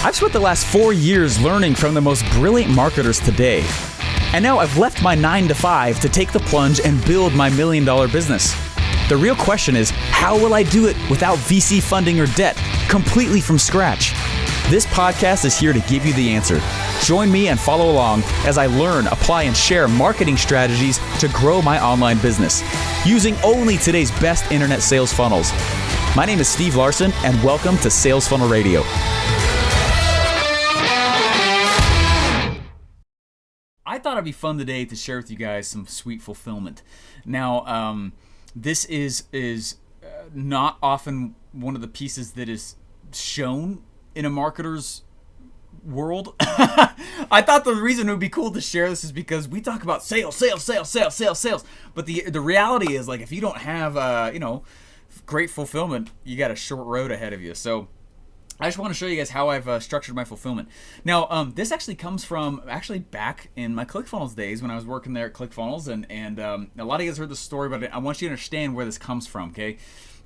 I've spent the last 4 years learning from the most brilliant marketers today. And now I've left my 9-to-5 to take the plunge and build my $1 million business. The real question is, how will I do it without VC funding or debt, completely from scratch? This podcast is here to give you the answer. Join me and follow along as I learn, apply, and share marketing strategies to grow my online business, using only today's best internet sales funnels. My name is Steve Larsen, and welcome to Sales Funnel Radio. I thought it'd be fun today to share with you guys some sweet fulfillment. Now, this is not often one of the pieces that is shown in a marketer's world. I thought the reason it would be cool to share this is because we talk about sales. But the reality is, like, if you don't have great fulfillment, you got a short road ahead of you. So I just want to show you guys how I've structured my fulfillment. Now, this actually comes from back in my ClickFunnels days when I was working there at ClickFunnels, and a lot of you guys heard the story, but I want you to understand where this comes from, okay?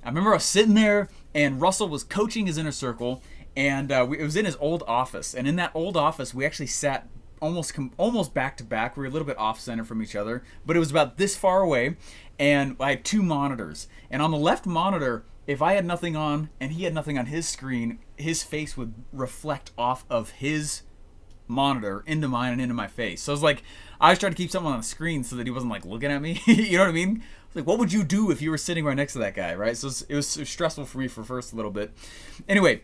I remember I was sitting there, and Russell was coaching his inner circle, and it was in his old office. And in that old office, we actually sat almost back to back. We were a little bit off center from each other, but it was about this far away, and I had two monitors. And on the left monitor, if I had nothing on and he had nothing on his screen, his face would reflect off of his monitor into mine and into my face. So I was trying to keep something on the screen so that he wasn't like looking at me. You know what I mean? Like, what would you do if you were sitting right next to that guy, right? So it was stressful for me for first a little bit. Anyway,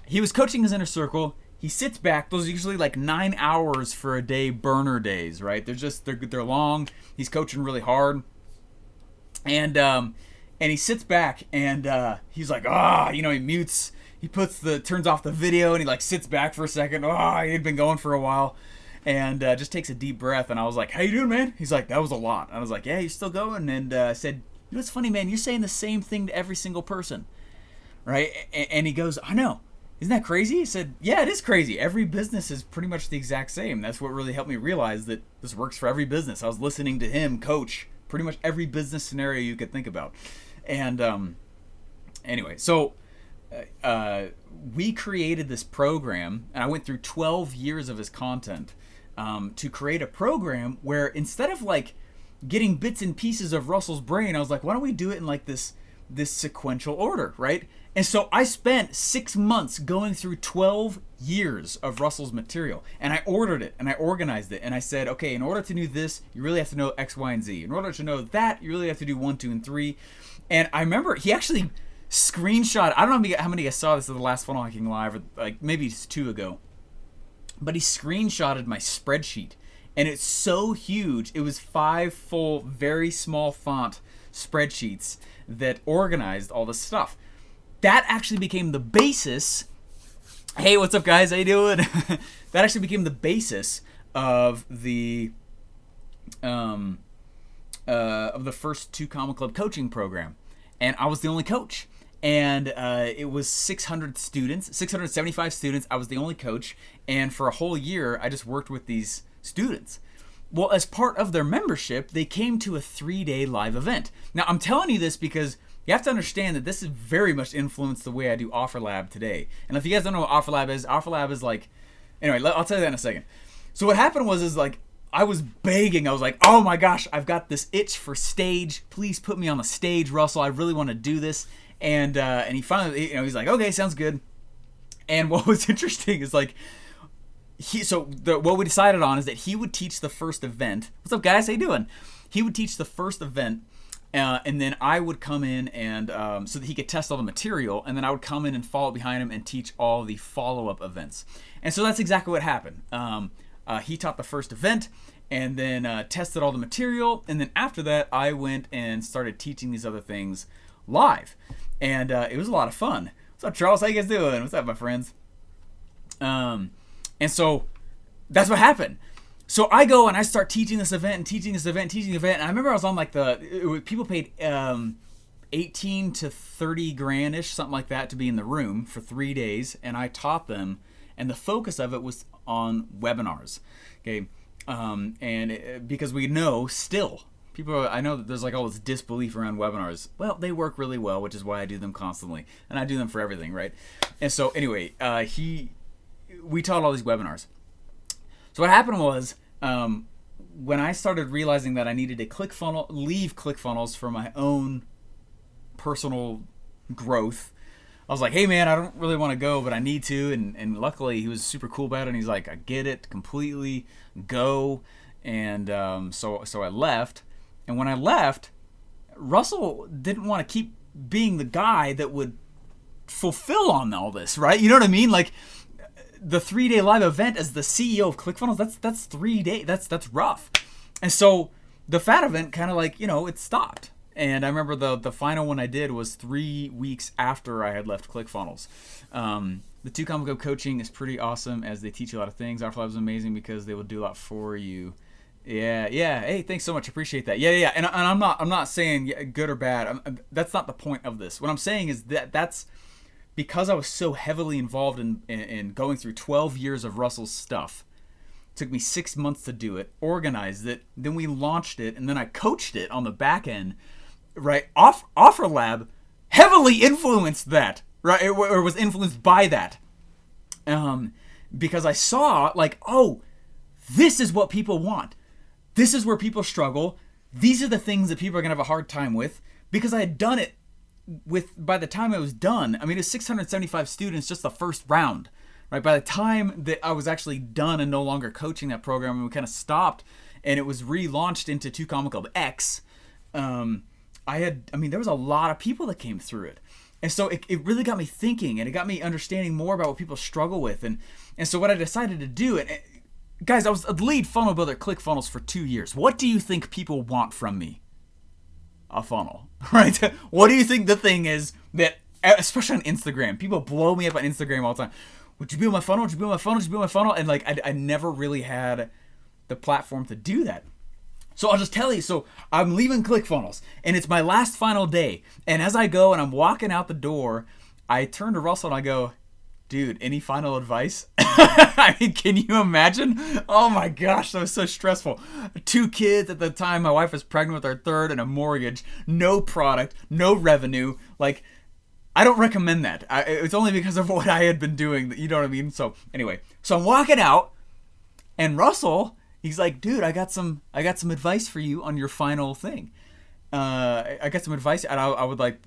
he was coaching his inner circle. He sits back. Those are usually like 9 hours for a day, burner days, right? They're long. He's coaching really hard. And he sits back and he's like, he mutes. He turns off the video and he like sits back for a second. He had been going for a while, and just takes a deep breath. And I was like, "How you doing, man?" He's like, "That was a lot." I was like, "Yeah, you're still going." And I said, "You know what's funny, man? You're saying the same thing to every single person, right?" And he goes, "I know. Isn't that crazy?" He said, "Yeah, it is crazy. Every business is pretty much the exact same." That's what really helped me realize that this works for every business. I was listening to him coach pretty much every business scenario you could think about. And anyway, so we created this program, and I went through 12 years of his content to create a program where instead of like getting bits and pieces of Russell's brain, I was like, why don't we do it in like this sequential order, right? And so I spent 6 months going through 12 years of Russell's material, and I ordered it and I organized it, and I said, okay, in order to do this, you really have to know X, Y, and Z. In order to know that, you really have to do 1, 2, and 3. And I remember he actually screenshot, I don't know how many of you saw this at the last Funnel Hacking Live, or like maybe it's 2 ago, but he screenshotted my spreadsheet, and it's so huge. It was 5 full, very small font spreadsheets that organized all this stuff. That actually became the basis. Hey, what's up, guys? How you doing? That actually became the basis of the first 2 Comma Club coaching program, and I was the only coach. And it was 675 students. I was the only coach, and for a whole year, I just worked with these students. Well, as part of their membership, they came to a 3-day live event. Now, I'm telling you this because you have to understand that this has very much influenced the way I do OfferLab today. And if you guys don't know what OfferLab is like, anyway, I'll tell you that in a second. So what happened was I was begging. I was like, oh my gosh, I've got this itch for stage. Please put me on the stage, Russell. I really want to do this. And he finally, he's like, okay, sounds good. And what was interesting is like, what we decided on is that he would teach the first event. What's up, guys? How you doing? He would teach the first event, and then I would come in and so that he could test all the material, and then I would come in and follow behind him and teach all the follow-up events. And so that's exactly what happened. He taught the first event, and then tested all the material, and then after that, I went and started teaching these other things live, and it was a lot of fun. What's up, Charles? How you guys doing? What's up, my friends? And so that's what happened. So I go and I start teaching this event and teaching the event. And I remember I was on like people paid 18 to 30 grand-ish, something like that, to be in the room for 3 days, and I taught them, and the focus of it was on webinars, okay? Because we know still, I know that there's like all this disbelief around webinars. Well, they work really well, which is why I do them constantly, and I do them for everything, right? And so anyway, we taught all these webinars. So what happened was, when I started realizing that I needed to leave ClickFunnels for my own personal growth, I was like, hey man, I don't really want to go, but I need to. And luckily he was super cool about it. And he's like, I get it completely, go. And so I left. And when I left, Russell didn't want to keep being the guy that would fulfill on all this, right? You know what I mean? Like, the 3-day live event as the CEO of ClickFunnels, that's 3 days. That's rough. And so the fat event kind of like, it stopped. And I remember the final one I did was 3 weeks after I had left ClickFunnels. The 2 Combo coaching is pretty awesome as they teach you a lot of things. Our Lab is amazing because they will do a lot for you. Yeah. Hey, thanks so much. Appreciate that. Yeah. And I'm not saying good or bad. That's not the point of this. What I'm saying is that's because I was so heavily involved in going through 12 years of Russell's stuff. It took me 6 months to do it, organized it, then we launched it, and then I coached it on the back end. Right, Offer Lab heavily influenced that, right, or was influenced by that, because I saw like, oh, this is what people want, this is where people struggle, these are the things that people are gonna have a hard time with, because I had done it by the time it was done. I mean, it was 675 students just the first round, right? By the time that I was actually done and no longer coaching that program, and we kind of stopped, and it was relaunched into 2 Combo Club X. There was a lot of people that came through it. And so it really got me thinking, and it got me understanding more about what people struggle with. And so what I decided to do, and guys, I was a lead funnel builder at ClickFunnels for 2 years. What do you think people want from me? A funnel, right? What do you think the thing is that, especially on Instagram, people blow me up on Instagram all the time. Would you build my funnel? Would you build my funnel? Would you build my funnel? And like, I never really had the platform to do that. So I'll just tell you, so I'm leaving ClickFunnels, and it's my last final day. And as I go and I'm walking out the door, I turn to Russell and I go, dude, any final advice? I mean, can you imagine? Oh my gosh, that was so stressful. 2 kids at the time, my wife was pregnant with our 3rd, and a mortgage, no product, no revenue. Like, I don't recommend that. It's only because of what I had been doing, you know what I mean? So anyway, so I'm walking out, and Russell, he's like, dude, I got some advice for you on your final thing. I got some advice, and I would like,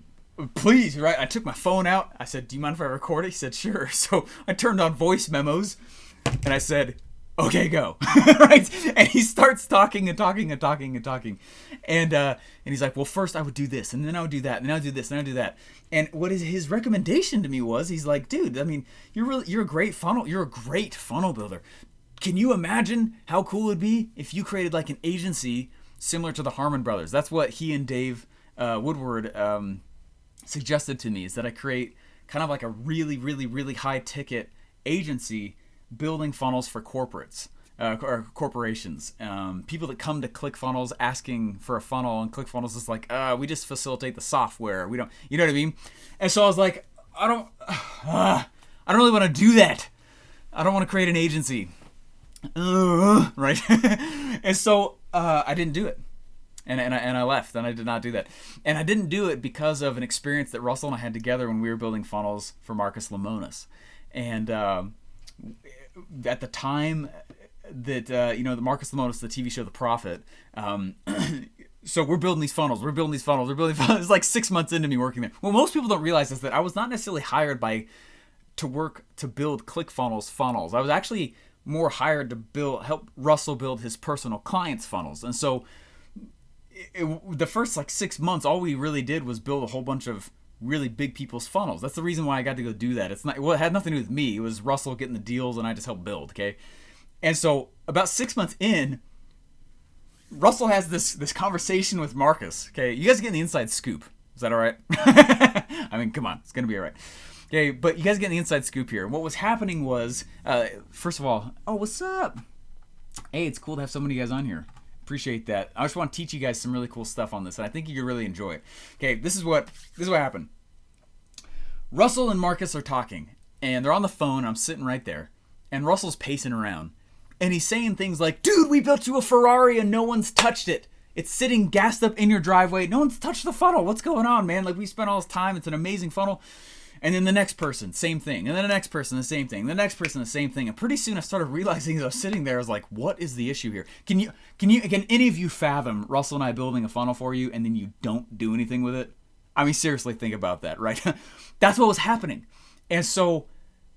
please, right? I took my phone out. I said, do you mind if I record it? He said, sure. So I turned on voice memos, and I said, okay, go. Right? And he starts talking. And he's like, well, first I would do this, and then I would do that, and then I would do this, and I would do that. And what is his recommendation to me was, he's like, dude, I mean, you're a great funnel builder. Can you imagine how cool it would be if you created like an agency similar to the Harmon Brothers? That's what he and Dave Woodward suggested to me, is that I create kind of like a really, really, really high ticket agency building funnels for corporates or corporations. People that come to ClickFunnels asking for a funnel, and ClickFunnels is like, we just facilitate the software. We don't, you know what I mean? And so I was like, I don't really want to do that. I don't want to create an agency. Right? And so I didn't do it. And I left, and I did not do that. And I didn't do it because of an experience that Russell and I had together when we were building funnels for Marcus Lemonis. And at the time that, the Marcus Lemonis, the TV show The Prophet, so we're building these funnels. It's like 6 months into me working there. What most people don't realize is that I was not necessarily hired to build ClickFunnels funnels. I was actually more hired to help Russell build his personal clients' funnels. And so the first like 6 months, all we really did was build a whole bunch of really big people's funnels. That's the reason why I got to go do that. It had nothing to do with me. It was Russell getting the deals, and I just helped build. Okay, and so about 6 months in, Russell has this conversation with Marcus. Okay, you guys are getting the inside scoop. Is that all right? I mean, come on, it's gonna be all right. Okay, but you guys getting the inside scoop here. What was happening was, first of all, oh, what's up? Hey, it's cool to have so many guys on here. Appreciate that. I just want to teach you guys some really cool stuff on this, and I think you could really enjoy it. Okay, this is what happened. Russell and Marcus are talking, and they're on the phone, and I'm sitting right there, and Russell's pacing around, and he's saying things like, dude, we built you a Ferrari and no one's touched it. It's sitting gassed up in your driveway. No one's touched the funnel. What's going on, man? Like, we spent all this time. It's an amazing funnel. And then the next person, same thing. And then the next person, the same thing. The next person, the same thing. And pretty soon I started realizing as I was sitting there, I was like, what is the issue here? Can any of you fathom Russell and I building a funnel for you and then you don't do anything with it? I mean, seriously, think about that, right? That's what was happening. And so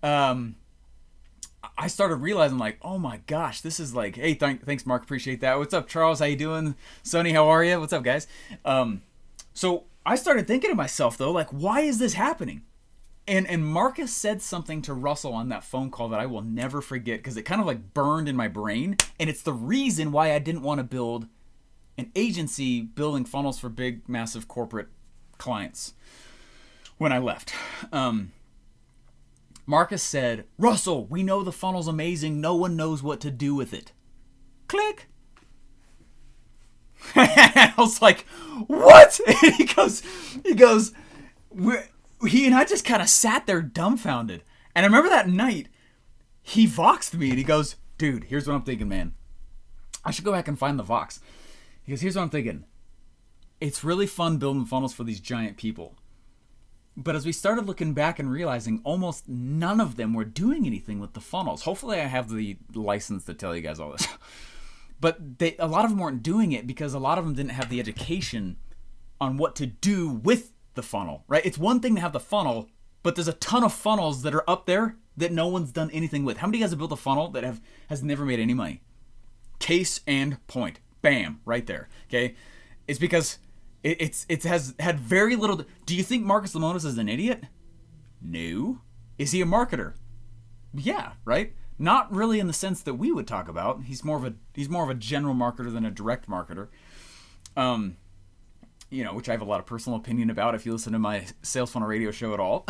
I started realizing, like, oh my gosh, this is like, hey, thanks, Mark, appreciate that. What's up, Charles? How you doing? Sonny, how are you? What's up, guys? So I started thinking to myself, though, like, why is this happening? And Marcus said something to Russell on that phone call that I will never forget because it kind of like burned in my brain. And it's the reason why I didn't want to build an agency building funnels for big, massive corporate clients when I left. Marcus said, Russell, we know the funnel's amazing. No one knows what to do with it. Click. I was like, what? And he goes, he and I just kind of sat there dumbfounded. And I remember that night, he voxed me and he goes, dude, here's what I'm thinking, man. I should go back and find the vox. He goes, here's what I'm thinking. It's really fun building funnels for these giant people. But as we started looking back and realizing almost none of them were doing anything with the funnels. Hopefully I have the license to tell you guys all this. But a lot of them weren't doing it because a lot of them didn't have the education on what to do with the funnel, right? It's one thing to have the funnel, but there's a ton of funnels that are up there that no one's done anything with. How many of you guys have built a funnel that has never made any money? Case and point. Bam, right there. Okay? It's because it has had very little. Do you think Marcus Lemonis is an idiot? No. Is he a marketer? Yeah, right? Not really in the sense that we would talk about. He's more of a general marketer than a direct marketer. Which I have a lot of personal opinion about if you listen to my Sales Funnel Radio show at all,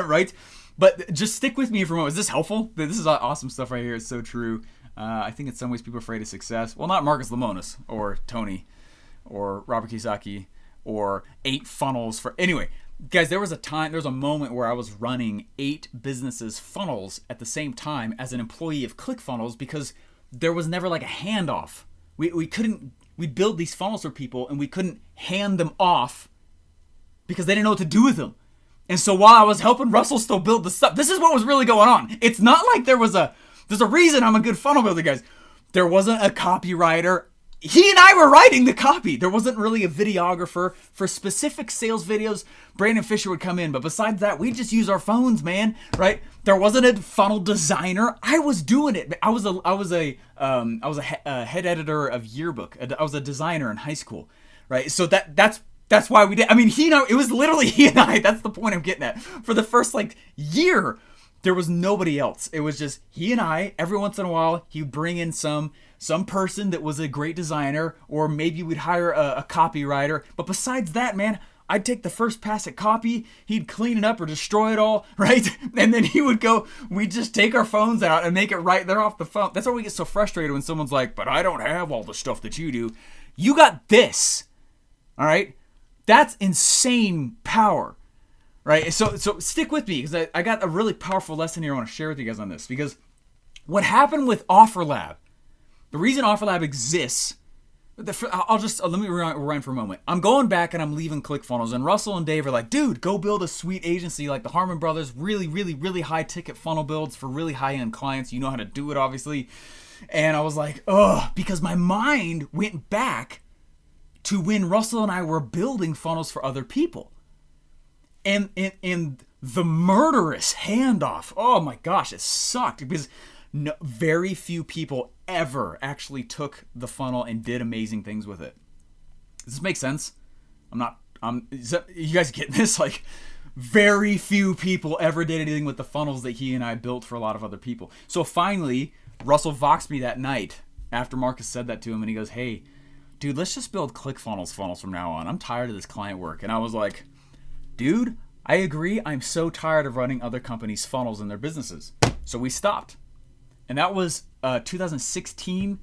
right? But just stick with me for a moment. Is this helpful? This is awesome stuff right here. It's so true. I think in some ways people are afraid of success. Well, not Marcus Lemonis or Tony or Robert Kiyosaki or 8 funnels for... Anyway, guys, there was a moment where I was running 8 businesses' funnels at the same time as an employee of ClickFunnels because there was never like a handoff. We'd build these funnels for people and we couldn't hand them off because they didn't know what to do with them. And so while I was helping Russell still build the stuff, this is what was really going on. It's not like there's a reason I'm a good funnel builder, guys. There wasn't a copywriter. He and I were writing the copy. There wasn't really a videographer. For specific sales videos, Brandon Fisher would come in. But besides that, we just use our phones, man, right? There wasn't a funnel designer. I was doing it. I was a head editor of Yearbook. I was a designer in high school, right? So that's why we did. I mean, it was literally he and I. That's the point I'm getting at. For the first year, there was nobody else. It was just he and I. Every once in a while, he'd bring in some person that was a great designer, or maybe we'd hire a copywriter. But besides that, man, I'd take the first pass at copy, he'd clean it up or destroy it all, right? And then we'd just take our phones out and make it right there off the phone. That's why we get so frustrated when someone's like, but I don't have all the stuff that you do. You got this, all right? That's insane power, right? So stick with me because I got a really powerful lesson here I want to share with you guys on this. Because what happened with OfferLab, the reason OfferLab exists, let me rewind for a moment. I'm going back and I'm leaving ClickFunnels, and Russell and Dave are like, dude, go build a sweet agency like the Harmon Brothers, really, really, really high ticket funnel builds for really high end clients. You know how to do it, obviously. And I was like, because my mind went back to when Russell and I were building funnels for other people. And the murderous handoff, oh my gosh, it sucked because very few people ever actually took the funnel and did amazing things with it. Does this make sense? You guys getting this? Very few people ever did anything with the funnels that he and I built for a lot of other people. So finally, Russell voxed me that night after Marcus said that to him, and he goes, hey, dude, let's just build ClickFunnels funnels from now on. I'm tired of this client work. And I was like, dude, I agree. I'm so tired of running other companies' funnels in their businesses. So we stopped. And that was 2016,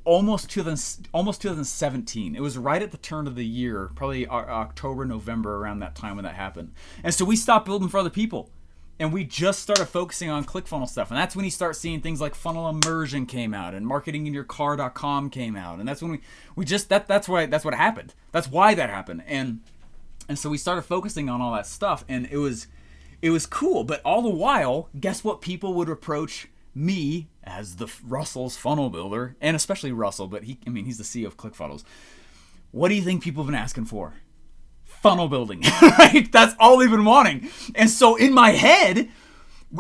almost 2017. It was right at the turn of the year, probably October, November, around that time when that happened. And so we stopped building for other people. And we just started focusing on ClickFunnels stuff. And that's when you start seeing things like Funnel Immersion came out and marketinginyourcar.com came out. And that's when that's what happened. That's why that happened. And And so we started focusing on all that stuff, and it was cool. But all the while, guess what? People would approach me as the Russell's funnel builder, and especially Russell, but he's the CEO of ClickFunnels. What do you think people have been asking for? Funnel building, right? That's all they've been wanting. And so in my head,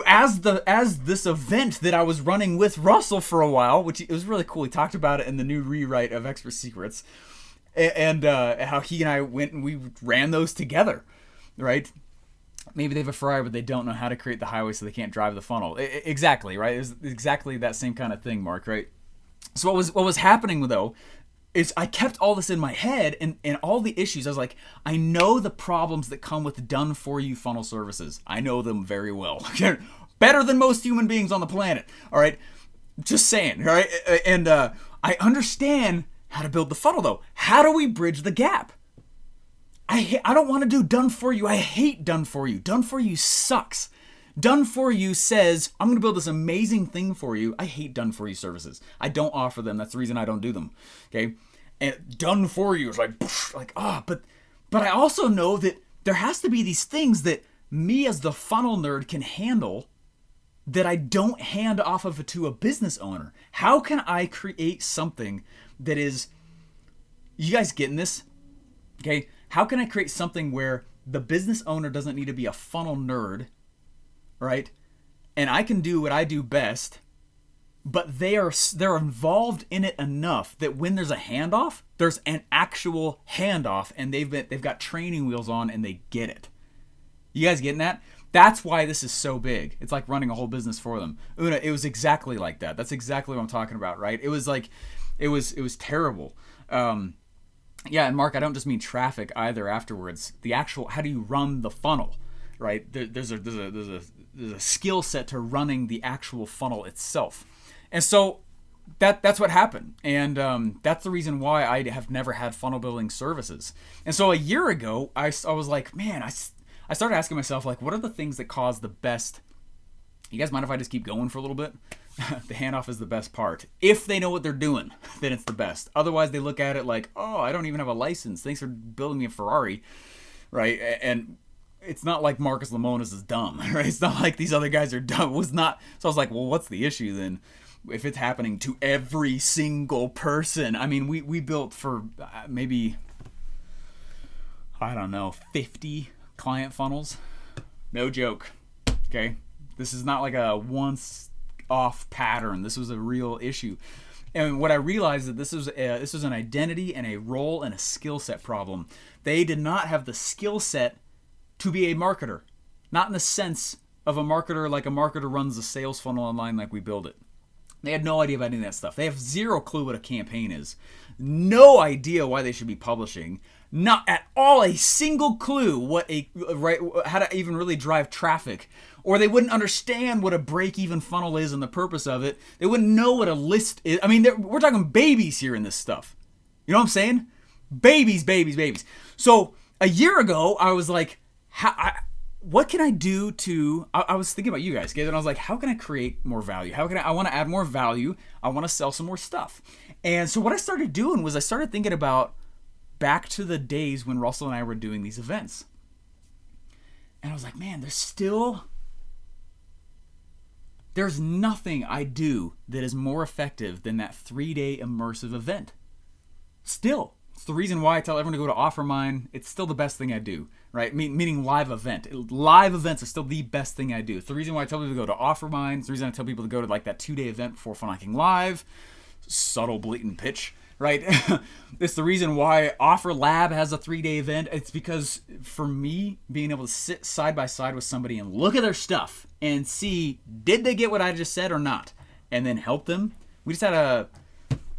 as this event that I was running with Russell for a while, which it was really cool. He talked about it in the new rewrite of Expert Secrets, and how he and I went and we ran those together, right? Maybe they have a Ferrari, but they don't know how to create the highway, so they can't drive the funnel. Exactly, right? It's exactly that same kind of thing, Mark, right? So what was happening, though, is I kept all this in my head, and all the issues. I was like, I know the problems that come with done-for-you funnel services. I know them very well. Better than most human beings on the planet, all right? Just saying, all right? And I understand how to build the funnel, though. How do we bridge the gap? I don't want to do done for you. I hate done for you. Done for you sucks. Done for you says, I'm going to build this amazing thing for you. I hate done for you services. I don't offer them. That's the reason I don't do them. Okay? And done for you is like but I also know that there has to be these things that me as the funnel nerd can handle that I don't hand off of to a business owner. How can I create something that is, you guys getting this? Okay? How can I create something where the business owner doesn't need to be a funnel nerd, right? And I can do what I do best, but they're involved in it enough that when there's a handoff, there's an actual handoff, and they've got training wheels on and they get it. You guys getting that? That's why this is so big. It's like running a whole business for them. Una, it was exactly like that. That's exactly what I'm talking about, right? It was like, it was terrible. Yeah, and Mark, I don't just mean traffic either afterwards. The actual, how do you run the funnel, right? There's a skill set to running the actual funnel itself. And so that's what happened. And that's the reason why I have never had funnel building services. And so a year ago, I was like, man, I started asking myself, like, what are the things that cause the best? You guys mind if I just keep going for a little bit? The handoff is the best part. If they know what they're doing, then it's the best. Otherwise, they look at it like, oh, I don't even have a license. Thanks for building me a Ferrari, right? And it's not like Marcus Lemonis is dumb, right? It's not like these other guys are dumb. It was not. So I was like, well, what's the issue then? If it's happening to every single person. I mean, we built for maybe, I don't know, 50 client funnels. No joke. Okay? This is not like a once-off pattern. This was a real issue. And what I realized is that this was an identity and a role and a skill set problem. They did not have the skill set to be a marketer. Not in the sense of a marketer like a marketer runs a sales funnel online like we build it. They had no idea about any of that stuff. They have zero clue what a campaign is. No idea why they should be publishing. Not at all a single clue how to even really drive traffic. Or they wouldn't understand what a break-even funnel is and the purpose of it. They wouldn't know what a list is. I mean, we're talking babies here in this stuff. You know what I'm saying? Babies. So a year ago, I was like, what can I do to, I was thinking about you guys, and I was like, how can I create more value? I want to add more value. I want to sell some more stuff. And so what I started doing was I started thinking about back to the days when Russell and I were doing these events. And I was like, man, there's nothing I do that is more effective than that 3-day immersive event. Still. It's the reason why I tell everyone to go to OfferMine. It's still the best thing I do, right? Meaning live event. Live events are still the best thing I do. It's the reason why I tell people to go to OfferMine. It's the reason I tell people to go to like that 2-day event before Funnel Hacking Live. Subtle, blatant pitch, right? It's the reason why Offer Lab has a 3-day event. It's because for me, being able to sit side by side with somebody and look at their stuff and see, did they get what I just said or not? And then help them. We just had I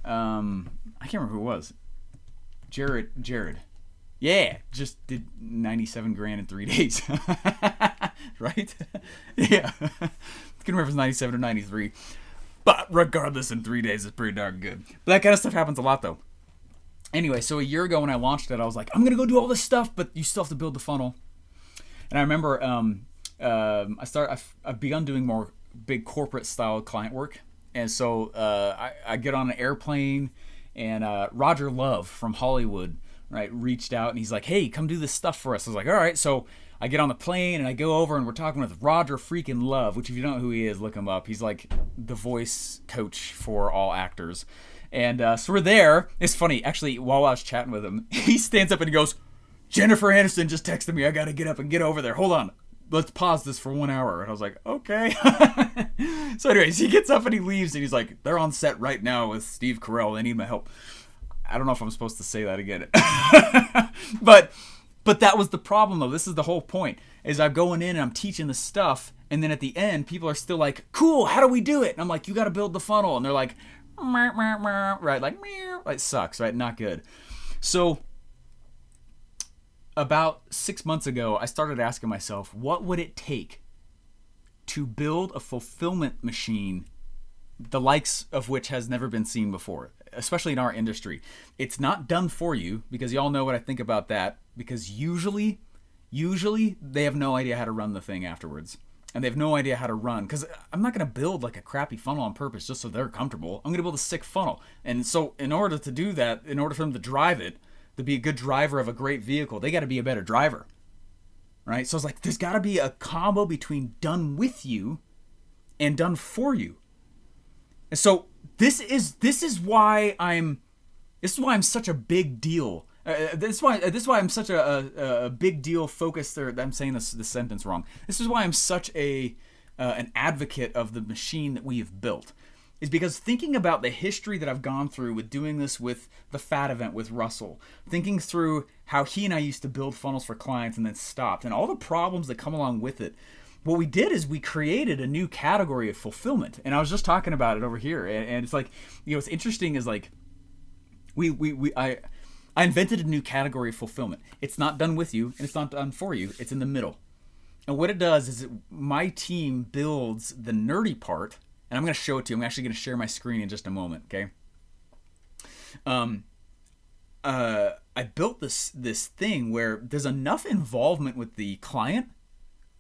can't remember who it was. Jared. Yeah, just did 97 grand in 3 days. Right? Yeah. I can't remember if it was 97 or 93. But regardless, in 3 days, it's pretty darn good. But that kind of stuff happens a lot, though. Anyway, so a year ago when I launched it, I was like, I'm going to go do all this stuff, but you still have to build the funnel. And I remember I've begun doing more big corporate-style client work. And so I get on an airplane, and Roger Love from Hollywood, right, reached out and he's like, hey, come do this stuff for us. I was like, all right. So I get on the plane and I go over and we're talking with Roger freaking Love, which if you don't know who he is, look him up. He's like the voice coach for all actors. And so we're there. It's funny, actually, while I was chatting with him, he stands up and he goes, Jennifer Aniston just texted me. I got to get up and get over there. Hold on. Let's pause this for 1 hour. And I was like, okay. So anyways, he gets up and he leaves and he's like, they're on set right now with Steve Carell. They need my help. I don't know if I'm supposed to say that again. But that was the problem, though. This is the whole point, is I'm going in and I'm teaching the stuff, and then at the end, people are still like, cool, how do we do it? And I'm like, you got to build the funnel. And they're like, right, like, it sucks, right? Not good. So about 6 months ago, I started asking myself, what would it take to build a fulfillment machine, the likes of which has never been seen before, especially in our industry? It's not done for you, because y'all know what I think about that, because usually they have no idea how to run the thing afterwards. And they have no idea how to run, because I'm not going to build like a crappy funnel on purpose just so they're comfortable. I'm going to build a sick funnel. And so in order to do that, in order for them to drive it, to be a good driver of a great vehicle, they got to be a better driver, right? So it's like, there's got to be a combo between done with you and done for you. And so this is why I'm such a big deal. This is why I'm such a big deal focused. I'm saying this sentence wrong. This is why I'm such an advocate of the machine that we have built, is because thinking about the history that I've gone through with doing this with the Fat event with Russell, thinking through how he and I used to build funnels for clients and then stopped, and all the problems that come along with it. What we did is we created a new category of fulfillment, and I was just talking about it over here, and it's like, what's interesting is like I invented a new category of fulfillment. It's not done with you, and it's not done for you. It's in the middle. And what it does is my team builds the nerdy part, and I'm going to show it to you. I'm actually going to share my screen in just a moment, okay? I built this thing where there's enough involvement with the client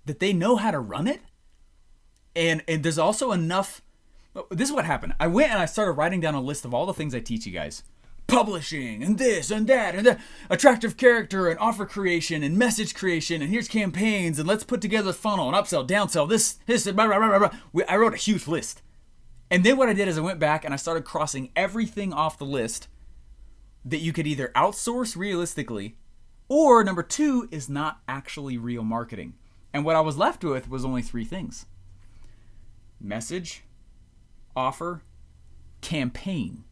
that they know how to run it, and there's also enough. This is what happened. I went and I started writing down a list of all the things I teach you guys. Publishing and this and that and attractive character and offer creation and message creation, and here's campaigns, and let's put together a funnel and upsell, downsell, this blah, blah, blah, blah. I wrote a huge list, and then what I did is I went back and I started crossing everything off the list that you could either outsource realistically, or number two is not actually real marketing. And what I was left with was only 3 things: message, offer, campaign.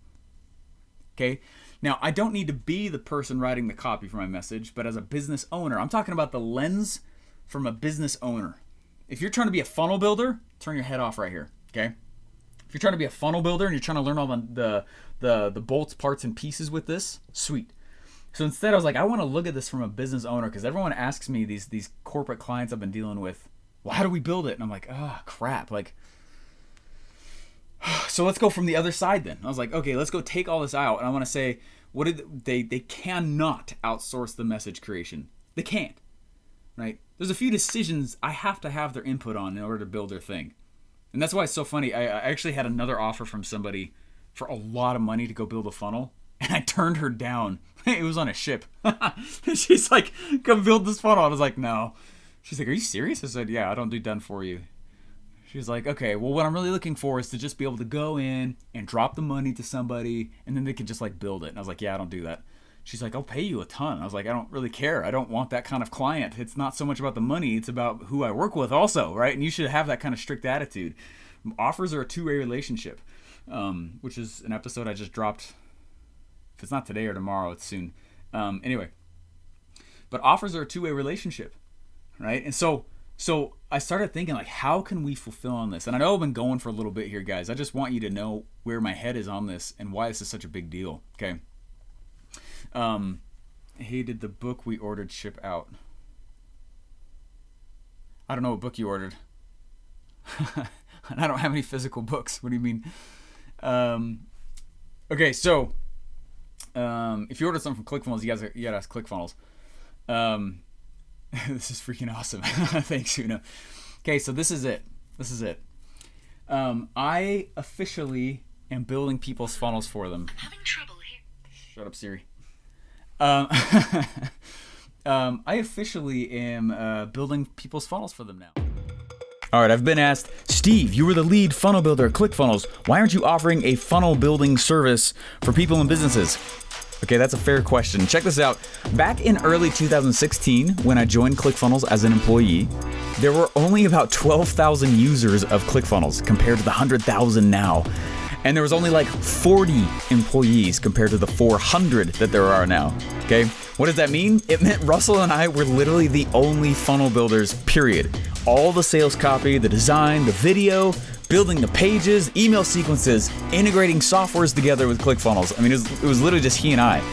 Okay. Now, I don't need to be the person writing the copy for my message, but as a business owner, I'm talking about the lens from a business owner. If you're trying to be a funnel builder, turn your head off right here. Okay. If you're trying to be a funnel builder and you're trying to learn all the bolts, parts, and pieces with this, sweet. So instead, I was like, I want to look at this from a business owner, because everyone asks me, these corporate clients I've been dealing with, well, how do we build it? And I'm like, crap. Like, so let's go from the other side then. I was like, okay, let's go take all this out. And I want to say, they cannot outsource the message creation. They can't, right? There's a few decisions I have to have their input on in order to build their thing. And that's why it's so funny. I actually had another offer from somebody for a lot of money to go build a funnel, and I turned her down. It was on a ship. She's like, come build this funnel. I was like, no. She's like, are you serious? I said, yeah, I don't do done for you. She's like, okay, well, what I'm really looking for is to just be able to go in and drop the money to somebody, and then they can just like build it. And I was like, yeah, I don't do that. She's like, I'll pay you a ton. I was like, I don't really care. I don't want that kind of client. It's not so much about the money. It's about who I work with also, right? And you should have that kind of strict attitude. Offers are a two-way relationship, which is an episode I just dropped. If it's not today or tomorrow, it's soon. Anyway, but offers are a two-way relationship, right? And so I started thinking, like, how can we fulfill on this? And I know I've been going for a little bit here, guys. I just want you to know where my head is on this and why this is such a big deal, okay? Hey, did the book we ordered ship out? I don't know what book you ordered. And I don't have any physical books. What do you mean? Okay, so if you order something from ClickFunnels, you gotta ask ClickFunnels. This is freaking awesome. Thanks, Una. Okay, so this is it. I officially am building people's funnels for them. I'm having trouble here. Shut up, Siri. Um, I officially am building people's funnels for them now. All right, I've been asked, Steve, you were the lead funnel builder at ClickFunnels. Why aren't you offering a funnel building service for people and businesses? Okay, that's a fair question. Check this out. Back in early 2016, when I joined ClickFunnels as an employee, there were only about 12,000 users of ClickFunnels compared to the 100,000 now. And there was only like 40 employees compared to the 400 that there are now. Okay, what does that mean? It meant Russell and I were literally the only funnel builders, period. All the sales copy, the design, the video, building the pages, email sequences, integrating softwares together with ClickFunnels. I mean, it was literally just he and I.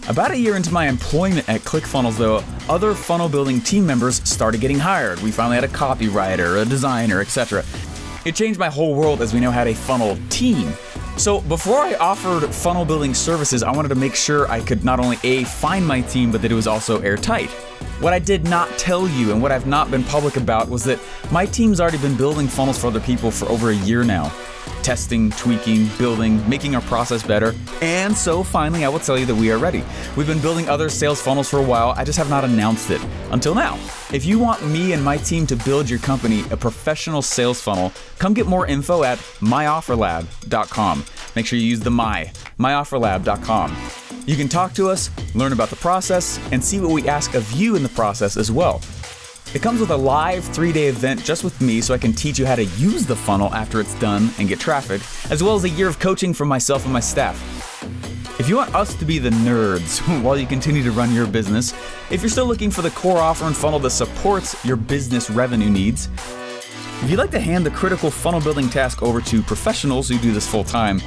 About a year into my employment at ClickFunnels, though, other funnel building team members started getting hired. We finally had a copywriter, a designer, etc. It changed my whole world as we now had a funnel team. So before I offered funnel building services, I wanted to make sure I could not only find my team, but that it was also airtight. What I did not tell you and what I've not been public about was that my team's already been building funnels for other people for over a year now. Testing, tweaking, building, making our process better. And so finally, I will tell you that we are ready. We've been building other sales funnels for a while. I just have not announced it until now. If you want me and my team to build your company a professional sales funnel, come get more info at myofferlab.com. Make sure you use the myofferlab.com. You can talk to us, learn about the process, and see what we ask of you in the process as well. It comes with a live 3-day event just with me so I can teach you how to use the funnel after it's done and get traffic, as well as a year of coaching from myself and my staff. If you want us to be the nerds while you continue to run your business, if you're still looking for the core offer and funnel that supports your business revenue needs, if you'd like to hand the critical funnel building task over to professionals who do this full time,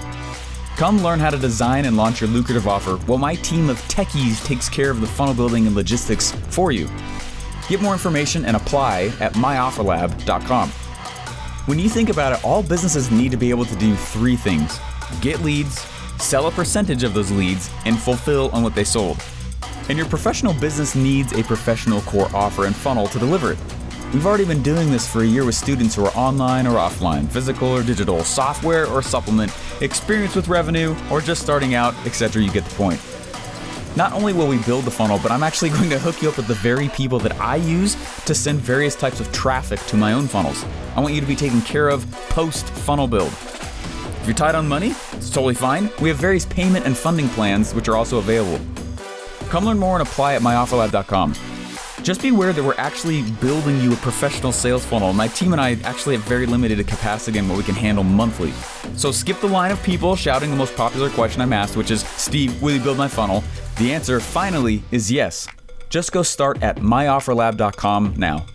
come learn how to design and launch your lucrative offer while my team of techies takes care of the funnel building and logistics for you. Get more information and apply at myofferlab.com. When you think about it, all businesses need to be able to do 3 things: get leads, sell a percentage of those leads, and fulfill on what they sold. And your professional business needs a professional core offer and funnel to deliver it. We've already been doing this for a year with students who are online or offline, physical or digital, software or supplement, experience with revenue, or just starting out, etc. You get the point. Not only will we build the funnel, but I'm actually going to hook you up with the very people that I use to send various types of traffic to my own funnels. I want you to be taken care of post-funnel build. If you're tight on money, it's totally fine. We have various payment and funding plans which are also available. Come learn more and apply at myofferlab.com. Just be aware that we're actually building you a professional sales funnel. My team and I actually have very limited capacity in what we can handle monthly. So skip the line of people shouting the most popular question I'm asked, which is, Steve, will you build my funnel? The answer finally is yes. Just go start at myofferlab.com now.